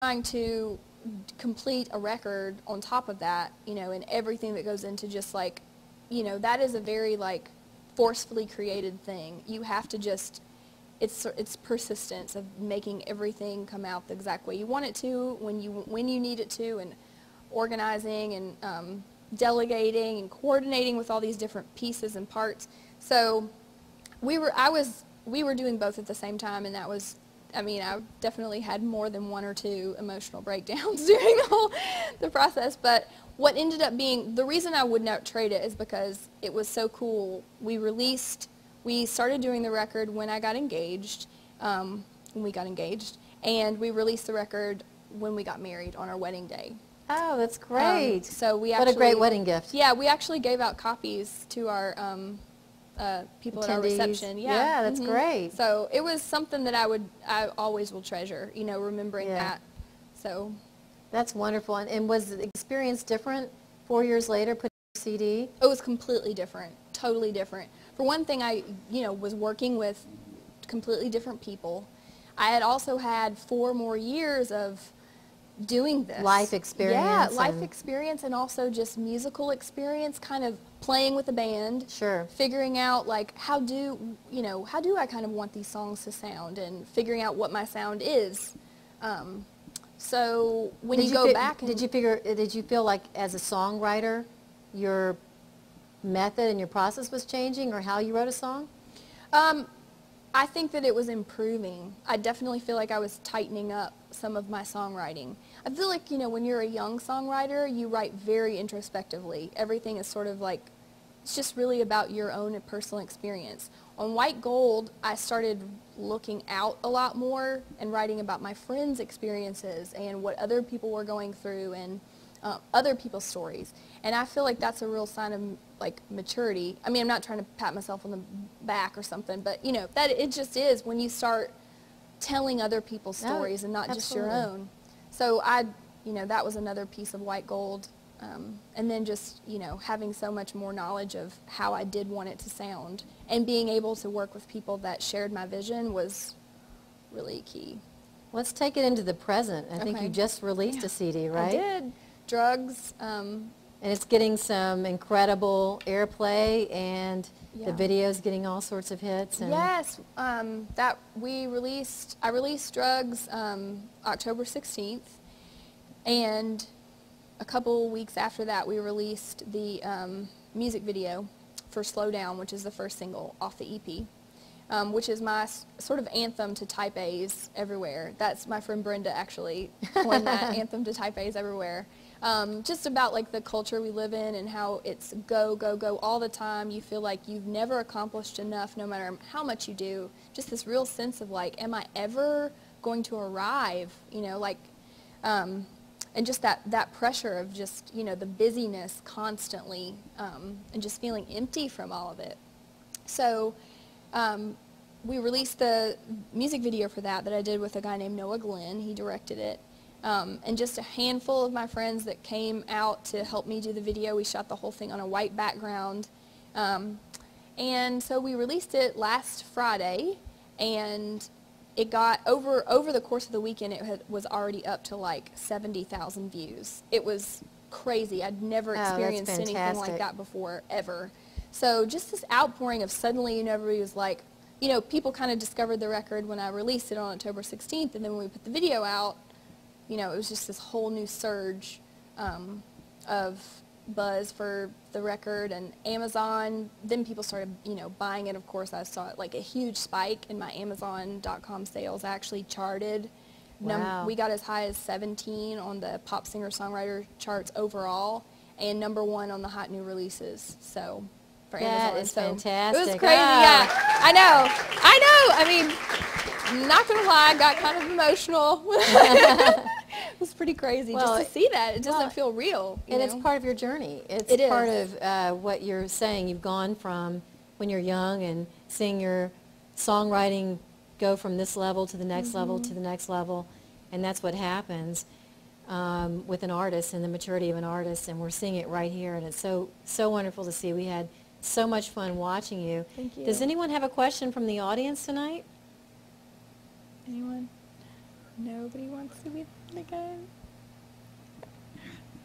trying to complete a record on top of that, you know, and everything that goes into just like, you know, that is a very like forcefully created thing. You have to just, it's persistence of making everything come out the exact way you want it to, when you need it to, and organizing and delegating and coordinating with all these different pieces and parts. So we were doing both at the same time, and that was, I mean, I definitely had more than one or two emotional breakdowns during the process, but what ended up being, the reason I would not trade it is because it was so cool. We started doing the record when I got engaged, and we released the record when we got married on our wedding day. Oh, that's great. So we what a great wedding gift. Yeah, we actually gave out copies to our people at our reception. Yeah, that's great. So it was something that I always will treasure, you know, remembering that. So that's wonderful. And was the experience different 4 years later, putting a CD? It was completely different, totally different. For one thing, I, you know, was working with completely different people. I had also had 4 more years of doing this. Life experience. Yeah, life experience, and also just musical experience, kind of playing with the band. Sure. Figuring out like how do I kind of want these songs to sound, and figuring out what my sound is. So when you go back, did you feel like as a songwriter your method and your process was changing, or how you wrote a song? I think that it was improving. I definitely feel like I was tightening up some of my songwriting. I feel like, you know, when you're a young songwriter, you write very introspectively. Everything is sort of like, it's just really about your own personal experience. On White Gold, I started looking out a lot more and writing about my friends' experiences and what other people were going through, and other people's stories. And I feel like that's a real sign of like maturity. I mean, I'm not trying to pat myself on the back or something, but you know, that it just is when you start telling other people's stories and not just your own. So you know, that was another piece of White Gold. And then just, you know, having so much more knowledge of how I did want it to sound, and being able to work with people that shared my vision was really key. Let's take it into the present. I think you just released a CD, right? I did. Drugs. And it's getting some incredible airplay, and the video's getting all sorts of hits. And yes. I released Drugs October 16th, and a couple weeks after that we released the music video for Slow Down, which is the first single off the EP. Which is my sort of anthem to type A's everywhere. That's my friend Brenda actually coined that, anthem to type A's everywhere. Just about like the culture we live in, and how it's go, go, go all the time. You feel like you've never accomplished enough no matter how much you do. Just this real sense of like, am I ever going to arrive? You know, like, and just that pressure of just, you know, the busyness constantly, and just feeling empty from all of it. So we released the music video for that I did with a guy named Noah Glenn. He directed it. And just a handful of my friends that came out to help me do the video. We shot the whole thing on a white background. And so we released it last Friday, and it got, over the course of the weekend, it was already up to like 70,000 views. It was crazy. I'd never experienced anything like that before, ever. So just this outpouring of suddenly, you know, everybody was like, you know, people kind of discovered the record when I released it on October 16th, and then when we put the video out, you know, it was just this whole new surge of buzz for the record. And Amazon, then people started, you know, buying it. Of course, I saw like a huge spike in my Amazon.com sales. I actually charted. Wow. We got as high as 17 on the pop singer-songwriter charts overall, and #1 on the hot new releases. So for Amazon. That is fantastic. It was crazy, yeah. I know. I mean, not gonna lie, I got kind of emotional. It was pretty crazy just to see that. It doesn't feel real. And it's part of your journey. It's part of what you're saying. You've gone from when you're young and seeing your songwriting go from this level to the next level to the next level, and that's what happens with an artist and the maturity of an artist, and we're seeing it right here, and it's so wonderful to see. We had so much fun watching you. Thank you. Does anyone have a question from the audience tonight? Anyone? Nobody wants to be Okay.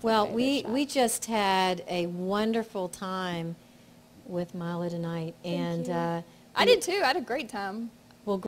Well, we just had a wonderful time with Mila tonight, and I did too. I had a great time. well.